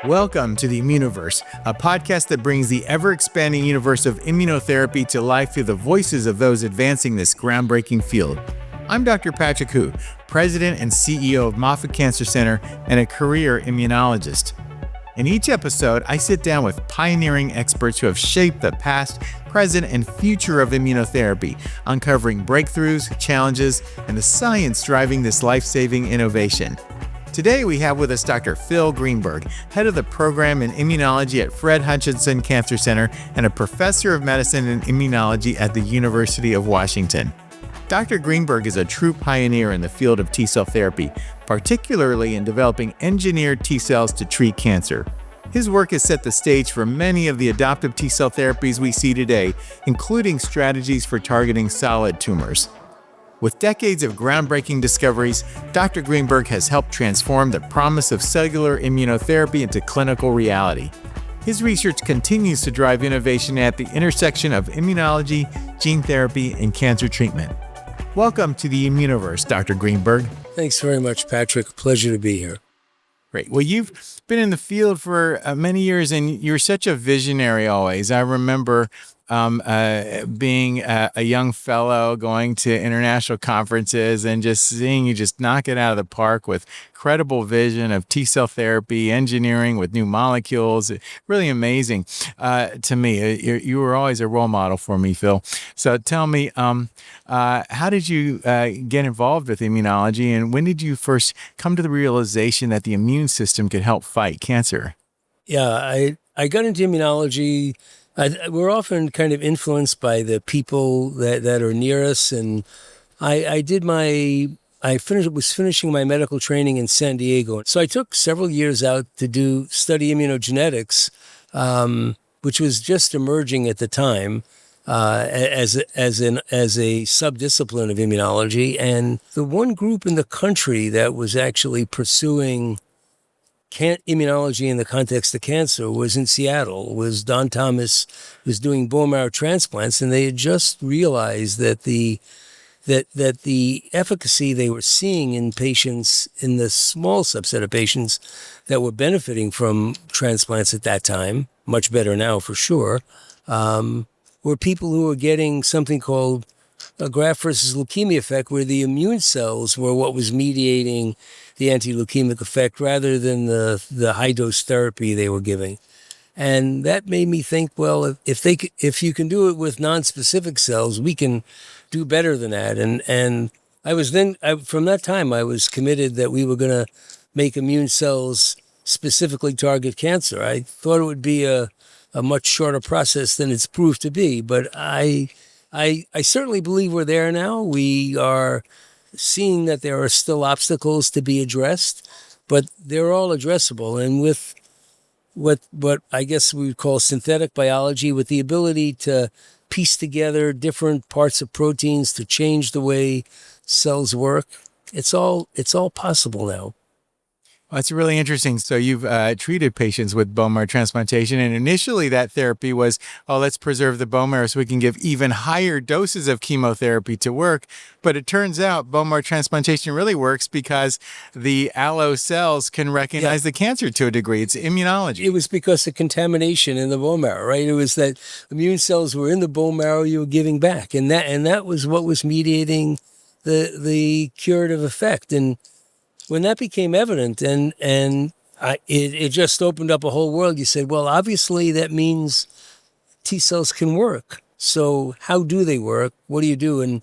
Welcome to the ImmunoVerse, a podcast that brings the ever-expanding universe of immunotherapy to life through the voices of those advancing this groundbreaking field. I'm Dr. Patrick Hu, President and CEO of Moffitt Cancer Center and a career immunologist. In each episode, I sit down with pioneering experts who have shaped the past, present, and future of immunotherapy, uncovering breakthroughs, challenges, and the science driving this life-saving innovation. Today, we have with us Dr. Phil Greenberg, head of the program in immunology at Fred Hutchinson Cancer Center and a professor of medicine and immunology at the University of Washington. Dr. Greenberg is a true pioneer in the field of T-cell therapy, particularly in developing engineered T-cells to treat cancer. His work has set the stage for many of the adoptive T-cell therapies we see today, including strategies for targeting solid tumors. With decades of groundbreaking discoveries, Dr. Greenberg has helped transform the promise of cellular immunotherapy into clinical reality. His research continues to drive innovation at the intersection of immunology, gene therapy, and cancer treatment. Welcome to the ImmunoVerse, Dr. Greenberg. Thanks very much, Patrick. Pleasure to be here. Great. Well, you've been in the field for many years, and you're such a visionary always. I remember being a young fellow going to international conferences and just seeing you just knock it out of the park with credible vision of T-cell therapy, engineering with new molecules. Really amazing to me. You were always a role model for me, Phil. So tell me, how did you get involved with immunology, and when did you first come to the realization that the immune system could help fight cancer? Yeah, I got into immunology. We're often kind of influenced by the people that are near us, and I was finishing my medical training in San Diego, so I took several years out to study immunogenetics, which was just emerging at the time as a subdiscipline of immunology. And the one group in the country that was actually pursuing immunology in the context of cancer was in Seattle. Was Don Thomas was doing bone marrow transplants, and they had just realized that the efficacy they were seeing in patients, in the small subset of patients that were benefiting from transplants at that time, much better now for sure, were people who were getting something called a graft versus leukemia effect, where the immune cells were what was mediating the anti-leukemic effect rather than the high-dose therapy they were giving. And that made me think, well, if you can do it with non-specific cells, we can do better than that. And from that time, I was committed that we were going to make immune cells specifically target cancer. I thought it would be a much shorter process than it's proved to be, but I certainly believe we're there now. We are seeing that there are still obstacles to be addressed, but they're all addressable. And with what I guess we would call synthetic biology, with the ability to piece together different parts of proteins to change the way cells work, it's all possible now. Well, that's really interesting. So you've treated patients with bone marrow transplantation, and initially that therapy was, let's preserve the bone marrow so we can give even higher doses of chemotherapy to work. But it turns out bone marrow transplantation really works because the allo cells can recognize the cancer to a degree. It's immunology. It was because of contamination in the bone marrow, right? It was that immune cells were in the bone marrow you were giving back, and that was what was mediating the curative effect. And when that became evident, it just opened up a whole world. You said, well, obviously that means T cells can work. So how do they work? What do you do? And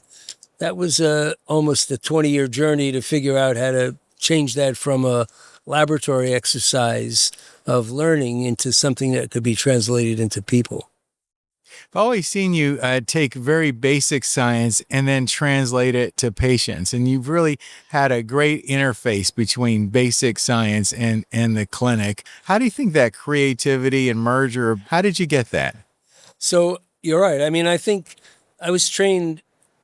that was almost a 20-year journey to figure out how to change that from a laboratory exercise of learning into something that could be translated into people. I've always seen you take very basic science and then translate it to patients. And you've really had a great interface between basic science and the clinic. How do you think that creativity and merger, how did you get that? So you're right. I mean, I think I was trained,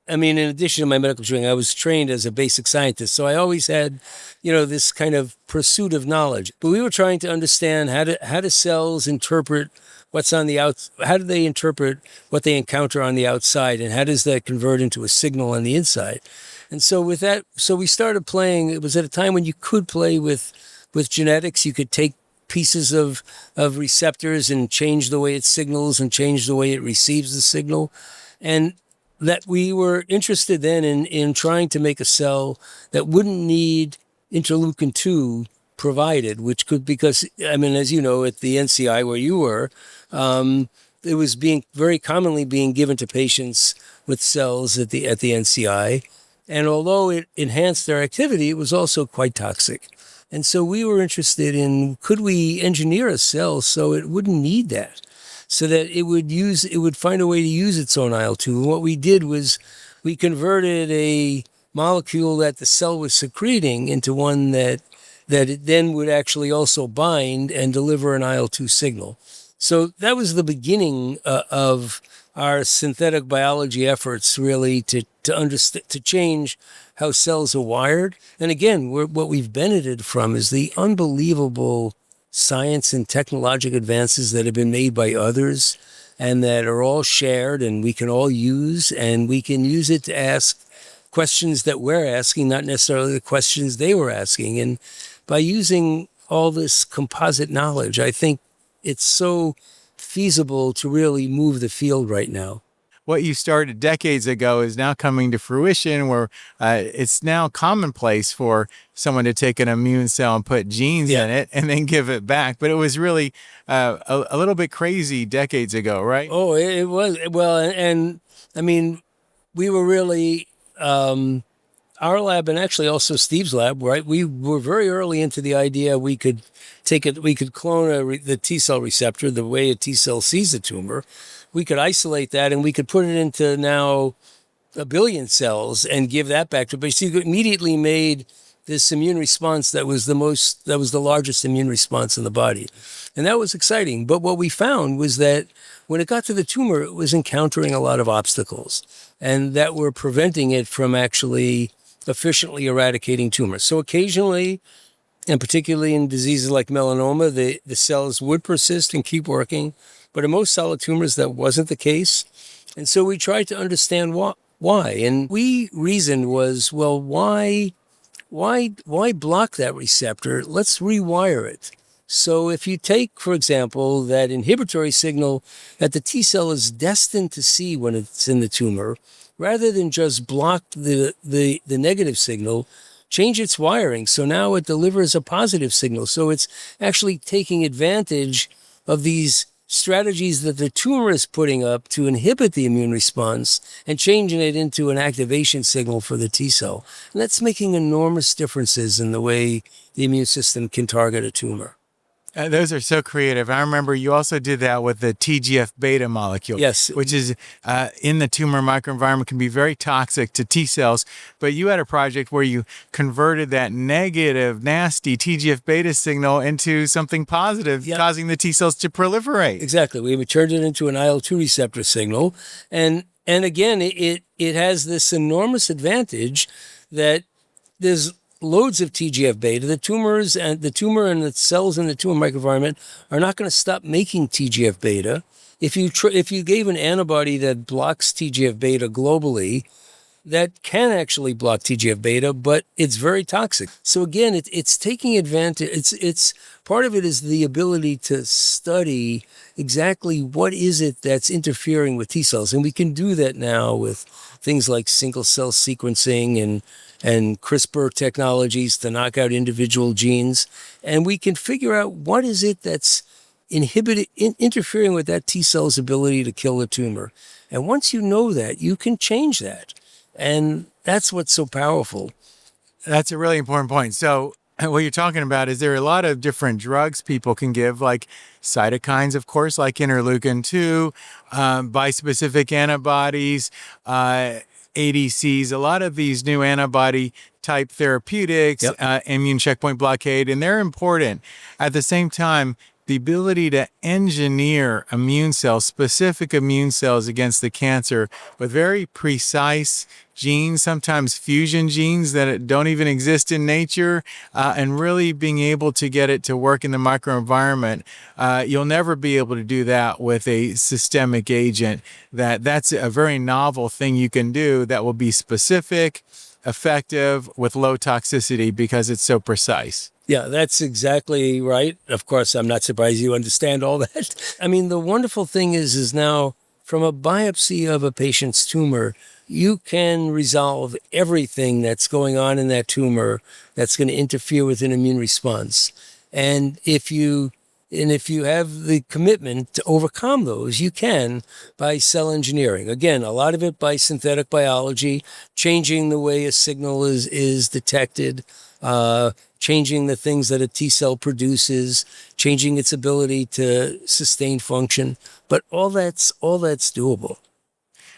in addition to my medical training, I was trained as a basic scientist. So I always had, this kind of pursuit of knowledge. But we were trying to understand how do cells interpret what's on the how do they interpret what they encounter on the outside, and how does that convert into a signal on the inside? And so with that, we started playing. It was at a time when you could play with genetics. You could take pieces of receptors and change the way it signals and change the way it receives the signal. And that we were interested then in trying to make a cell that wouldn't need interleukin-2 provided, which could, because, I mean, as you know, at the NCI where you were, it was being very commonly being given to patients with cells at the NCI. And although it enhanced their activity, it was also quite toxic. And so we were interested in, could we engineer a cell so it wouldn't need that, so that it would find a way to use its own IL-2. And what we did was we converted a molecule that the cell was secreting into one that it then would actually also bind and deliver an IL-2 signal. So that was the beginning of our synthetic biology efforts, really, to change how cells are wired. And again, what we've benefited from is the unbelievable science and technological advances that have been made by others and that are all shared and we can all use, and we can use it to ask questions that we're asking, not necessarily the questions they were asking. And by using all this composite knowledge, I think it's so feasible to really move the field right now. What you started decades ago is now coming to fruition, where it's now commonplace for someone to take an immune cell and put genes in it and then give it back. But it was really a little bit crazy decades ago, right? Oh, it was. Well, and I mean, we were really, our lab, and actually also Steve's lab, right? We were very early into the idea we could clone the T cell receptor the way a T cell sees a tumor. We could isolate that and we could put it into now 1 billion cells and give that back to. But you immediately made this immune response that was the largest immune response in the body, and that was exciting. But what we found was that when it got to the tumor, it was encountering a lot of obstacles, and that were preventing it from actually efficiently eradicating tumors. So occasionally, and particularly in diseases like melanoma, the cells would persist and keep working. But in most solid tumors, that wasn't the case. And so we tried to understand why. And we reasoned was, well, why block that receptor? Let's rewire it. So if you take, for example, that inhibitory signal that the T cell is destined to see when it's in the tumor, rather than just block the negative signal, change its wiring. So now it delivers a positive signal. So it's actually taking advantage of these strategies that the tumor is putting up to inhibit the immune response and changing it into an activation signal for the T cell. And that's making enormous differences in the way the immune system can target a tumor. Those are so creative. I remember you also did that with the TGF-beta molecule, yes, which is in the tumor microenvironment, can be very toxic to T cells. But you had a project where you converted that negative, nasty TGF-beta signal into something positive, causing the T cells to proliferate. Exactly. We turned it into an IL-2 receptor signal. And again, it has this enormous advantage that there's loads of TGF-beta. The tumor and the cells in the tumor microenvironment are not going to stop making TGF-beta. If you gave an antibody that blocks TGF-beta globally, that can actually block TGF-beta, but it's very toxic. So again, it's taking advantage. It's part of it is the ability to study exactly what is it that's interfering with T cells, and we can do that now with things like single cell sequencing and CRISPR technologies to knock out individual genes, and we can figure out what is it that's interfering with that T cell's ability to kill a tumor. And once you know that, you can change that. And that's what's so powerful. That's a really important point. So what you're talking about is there are a lot of different drugs people can give, like cytokines, of course, like interleukin-2, bispecific antibodies, ADCs, a lot of these new antibody type therapeutics, immune checkpoint blockade, and they're important. At the same time, the ability to engineer immune cells, specific immune cells against the cancer with very precise genes, sometimes fusion genes that don't even exist in nature, and really being able to get it to work in the microenvironment. You'll never be able to do that with a systemic agent. That's a very novel thing you can do that will be specific, effective, with low toxicity because it's so precise. Yeah, that's exactly right. Of course, I'm not surprised you understand all that. I mean, the wonderful thing is now from a biopsy of a patient's tumor, you can resolve everything that's going on in that tumor that's going to interfere with an immune response. And if you have the commitment to overcome those, you can by cell engineering. Again, a lot of it by synthetic biology, changing the way a signal is detected, changing the things that a T cell produces, changing its ability to sustain function. But all that's doable.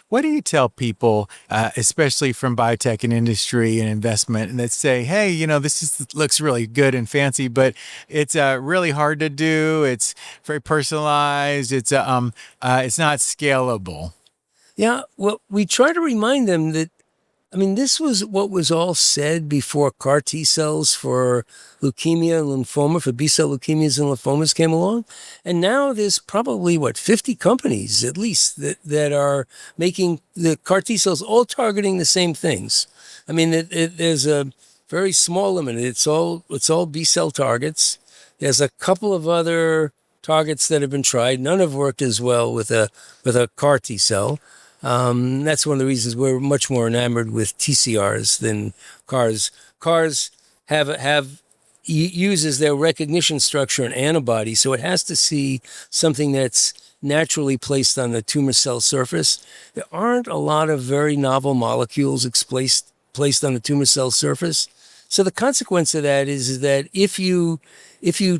What do you tell people, especially from biotech and industry and investment, and that say, "Hey, looks really good and fancy, but it's really hard to do. It's very personalized. It's not scalable." Yeah, well, we try to remind them that, I mean, this was what was all said before CAR T cells for leukemia and lymphoma, for B cell leukemias and lymphomas came along. And now there's probably, 50 companies at least that are making the CAR T cells all targeting the same things. I mean, there's a very small limit. It's all B cell targets. There's a couple of other targets that have been tried. None have worked as well with a CAR T cell. That's one of the reasons we're much more enamored with TCRs than CARs. CARs uses their recognition structure an antibody, so it has to see something that's naturally placed on the tumor cell surface. There aren't a lot of very novel molecules placed on the tumor cell surface. So the consequence of that is that if you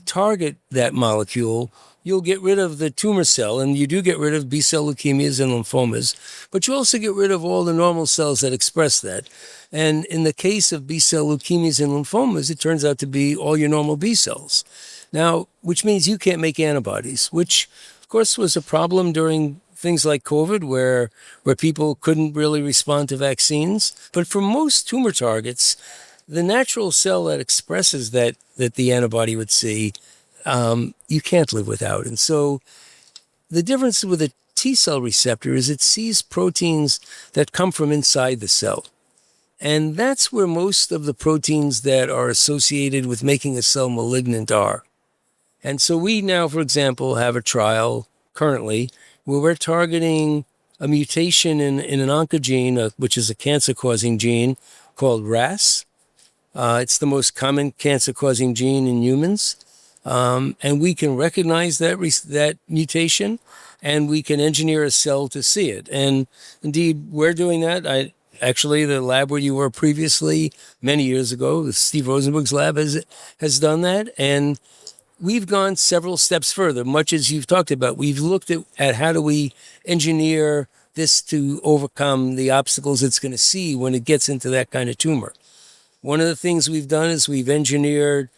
target that molecule, you'll get rid of the tumor cell, and you do get rid of B-cell leukemias and lymphomas, but you also get rid of all the normal cells that express that. And in the case of B-cell leukemias and lymphomas, it turns out to be all your normal B cells. Now, which means you can't make antibodies, which, of course, was a problem during things like COVID, where people couldn't really respond to vaccines. But for most tumor targets, the natural cell that expresses that the antibody would see, you can't live without. And so the difference with a T cell receptor is it sees proteins that come from inside the cell. And that's where most of the proteins that are associated with making a cell malignant are. And so we now, for example, have a trial currently where we're targeting a mutation in an oncogene, which is a cancer-causing gene called RAS. It's the most common cancer-causing gene in humans. And we can recognize that mutation, and we can engineer a cell to see it. And indeed, we're doing that. Actually, the lab where you were previously, many years ago, Steve Rosenberg's lab has done that. And we've gone several steps further, much as you've talked about. We've looked at how do we engineer this to overcome the obstacles it's going to see when it gets into that kind of tumor. One of the things we've done is we've engineered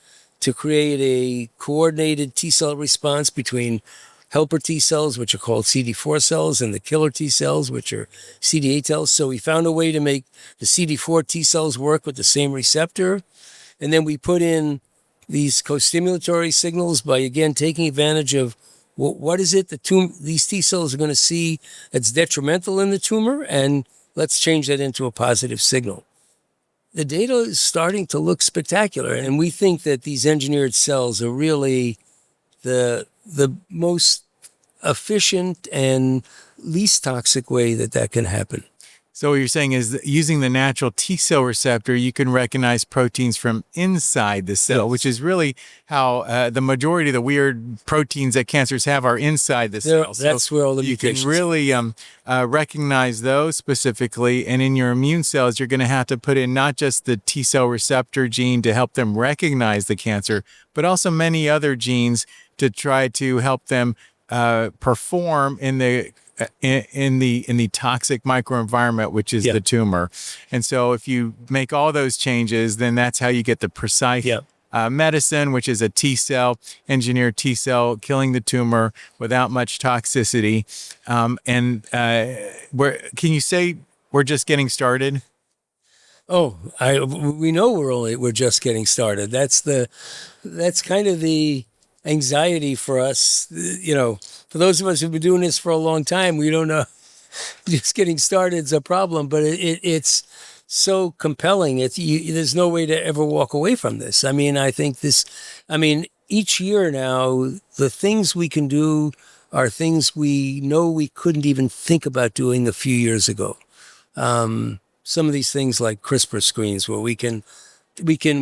to create a coordinated T cell response between helper T cells, which are called CD4 cells, and the killer T cells, which are CD8 cells. So we found a way to make the CD4 T cells work with the same receptor. And then we put in these co-stimulatory signals by, again, taking advantage of what is it these T cells are going to see that's detrimental in the tumor, and let's change that into a positive signal. The data is starting to look spectacular, and we think that these engineered cells are really the most efficient and least toxic way that can happen. So what you're saying is that using the natural T cell receptor, you can recognize proteins from inside the cell, Yes. which is really how the majority of the weird proteins that cancers have are inside the cell. That's where all the you mutations. can really recognize those specifically. And in your immune cells, you're going to have to put in not just the T cell receptor gene to help them recognize the cancer, but also many other genes to try to help them perform in the toxic microenvironment, which is the tumor. And so if you make all those changes, then that's how you get the precise medicine, which is a T cell, engineered T cell, killing the tumor without much toxicity. Can you say we're just getting started? Oh, we know we're just getting started. That's kind of the anxiety for us. For those of us who've been doing this for a long time, we don't know. Just getting started is a problem, but it's so compelling. There's no way to ever walk away from this. I mean, each year now, the things we can do are things we know we couldn't even think about doing a few years ago. Some of these things like CRISPR screens, where we can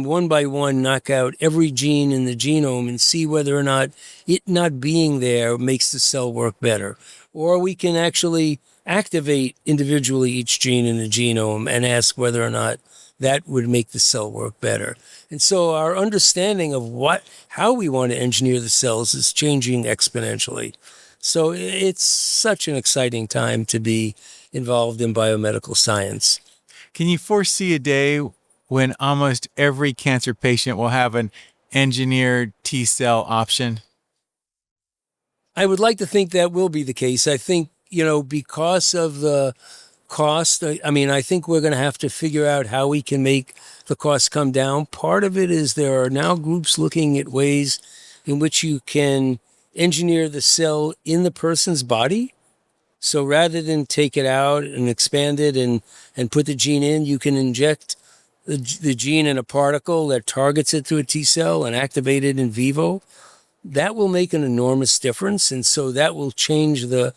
one by one knock out every gene in the genome and see whether or not it not being there makes the cell work better. Or we can actually activate individually each gene in the genome and ask whether or not that would make the cell work better. And so our understanding of how we want to engineer the cells is changing exponentially. So it's such an exciting time to be involved in biomedical science. Can you foresee a day when almost every cancer patient will have an engineered T cell option? I would like to think that will be the case. I think, because of the cost, I think we're going to have to figure out how we can make the cost come down. Part of it is there are now groups looking at ways in which you can engineer the cell in the person's body. So rather than take it out and expand it and put the gene in, you can inject the gene in a particle that targets it to a T cell and activate it in vivo. That will make an enormous difference. And so that will change the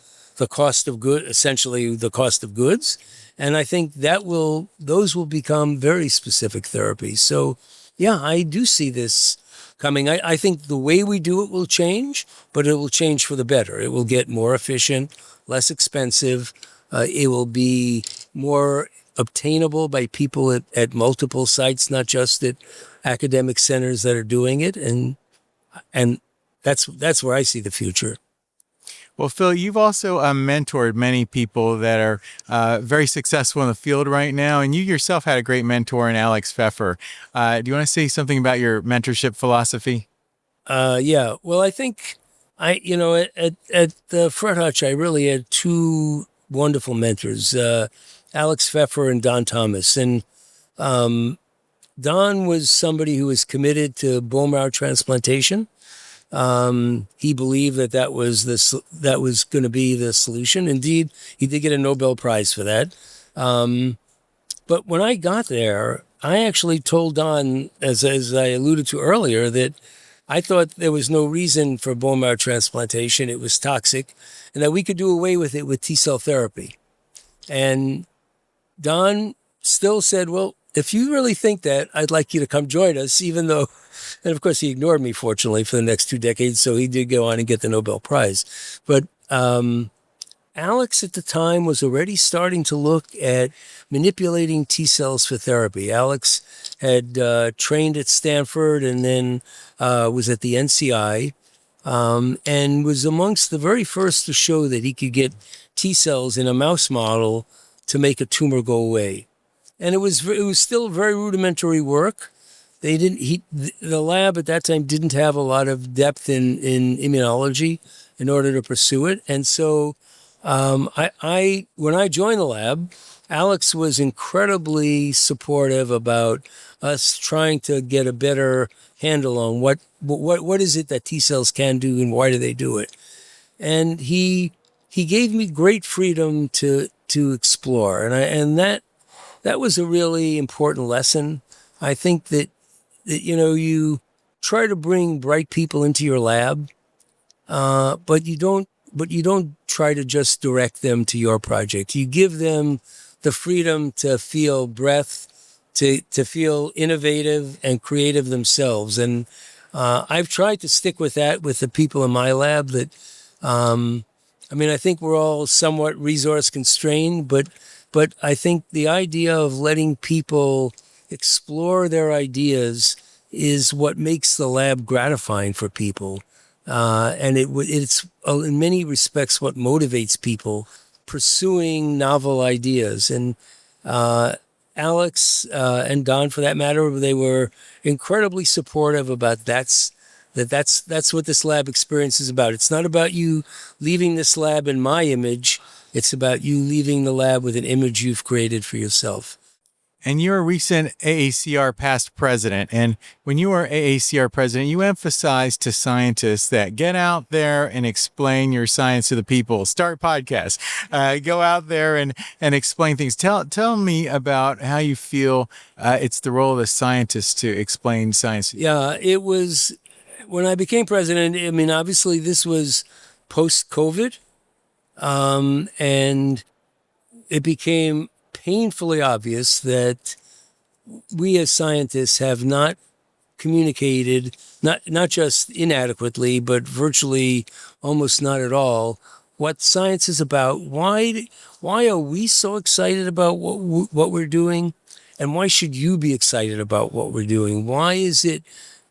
cost of essentially the cost of goods. And I think those will become very specific therapies. So yeah, I do see this coming. I think the way we do it will change, but it will change for the better. It will get more efficient, less expensive. It will be more obtainable by people at multiple sites, not just at academic centers that are doing it. And that's where I see the future. Well, Phil, you've also mentored many people that are very successful in the field right now, and you yourself had a great mentor in Alex Pfeffer. Do you want to say something about your mentorship philosophy? Yeah. Well, I think at Fred Hutch, I really had two wonderful mentors, Alex Pfeffer and Don Thomas. And Don was somebody who was committed to bone marrow transplantation. He believed that was going to be the solution. Indeed, he did get a Nobel Prize for that. But when I got there, I actually told Don, as I alluded to earlier, that I thought there was no reason for bone marrow transplantation. It was toxic, and that we could do away with it with T-cell therapy. And Don still said, well, if you really think that, I'd like you to come join us, even though, and of course he ignored me, fortunately, for the next 2 decades, so he did go on and get the Nobel Prize. But Alex at the time was already starting to look at manipulating T cells for therapy. Alex had trained at Stanford and then was at the NCI and was amongst the very first to show that he could get T cells in a mouse model to make a tumor go away. And it was still very rudimentary work. The lab at that time didn't have a lot of depth in immunology in order to pursue it. And so when I joined the lab, Alex was incredibly supportive about us trying to get a better handle on what is it that T cells can do and why do they do it. And he gave me great freedom to explore, and that was a really important lesson. I think that you try to bring bright people into your lab, but you don't try to just direct them to your project. You give them the freedom to feel breath, to feel innovative and creative themselves. And I've tried to stick with that with the people in my lab. That I think we're all somewhat resource constrained, but I think the idea of letting people explore their ideas is what makes the lab gratifying for people. And it's in many respects what motivates people pursuing novel ideas. And Alex and Don, for that matter, they were incredibly supportive about that's what this lab experience is about. It's not about you leaving this lab in my image. It's about you leaving the lab with an image you've created for yourself. and you're a recent AACR past president. And when you were AACR president, you emphasized to scientists that get out there and explain your science to the people. Start podcasts. Go out there and explain things. Tell me about how you feel it's the role of the scientist to explain science. Yeah, it was when I became president. I mean, obviously, this was post-COVID, and it became painfully obvious that we as scientists have not communicated, not just inadequately, but virtually almost not at all, what science is about. Why are we so excited about what we're doing? And why should you be excited about what we're doing? Why is it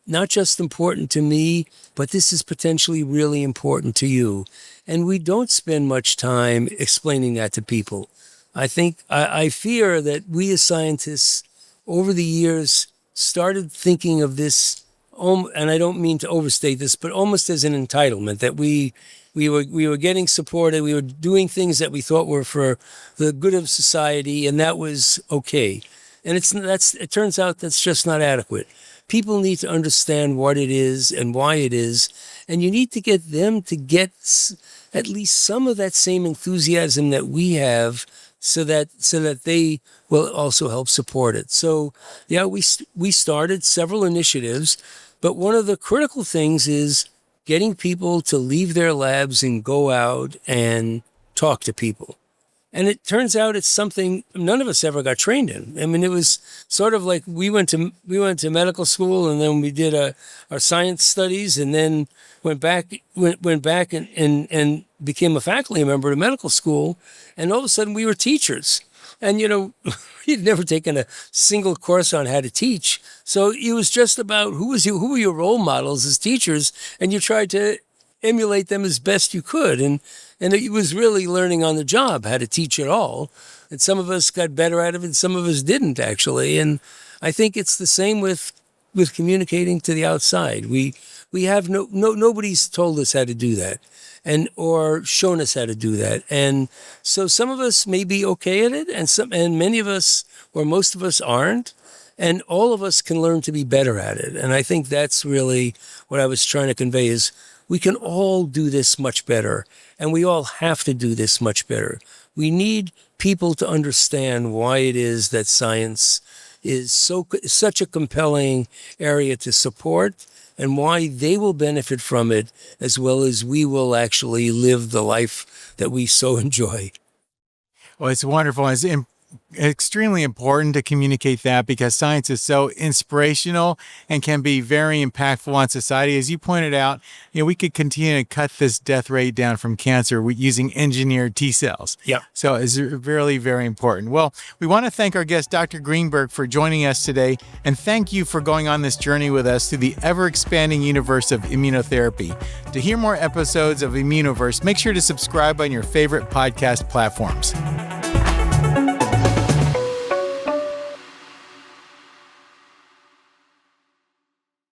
not just important to me, but this is potentially really important to you? And we don't spend much time explaining that to people. I fear that we as scientists over the years started thinking of this, and I don't mean to overstate this, but almost as an entitlement, that we were getting supported, we were doing things that we thought were for the good of society, and that was okay. And it turns out that's just not adequate. People need to understand what it is and why it is, and you need to get them to get at least some of that same enthusiasm that we have, so that they will also help support it. So, yeah, we started several initiatives, but one of the critical things is getting people to leave their labs and go out and talk to people. And it turns out it's something none of us ever got trained in. I mean, it was sort of like we went to medical school, and then we did our science studies, and then went back and became a faculty member at medical school, and all of a sudden we were teachers. And you'd never taken a single course on how to teach, so it was just about who were your role models as teachers, and you tried to emulate them as best you could. And it was really learning on the job how to teach at all. And some of us got better at it, and some of us didn't, actually. And I think it's the same with communicating to the outside. We have nobody's told us how to do that, or shown us how to do that. And so some of us may be okay at it, and many of us, or most of us, aren't. And all of us can learn to be better at it. And I think that's really what I was trying to convey, is we can all do this much better, and we all have to do this much better. We need people to understand why it is that science is such a compelling area to support, and why they will benefit from it as well as we will actually live the life that we so enjoy. Well, it's wonderful. It's extremely important to communicate that, because science is so inspirational and can be very impactful on society. As you pointed out, we could continue to cut this death rate down from cancer using engineered T cells. Yeah. So it's really very important. Well, we want to thank our guest, Dr. Greenberg, for joining us today, and thank you for going on this journey with us through the ever-expanding universe of immunotherapy. To hear more episodes of ImmunoVerse, make sure to subscribe on your favorite podcast platforms.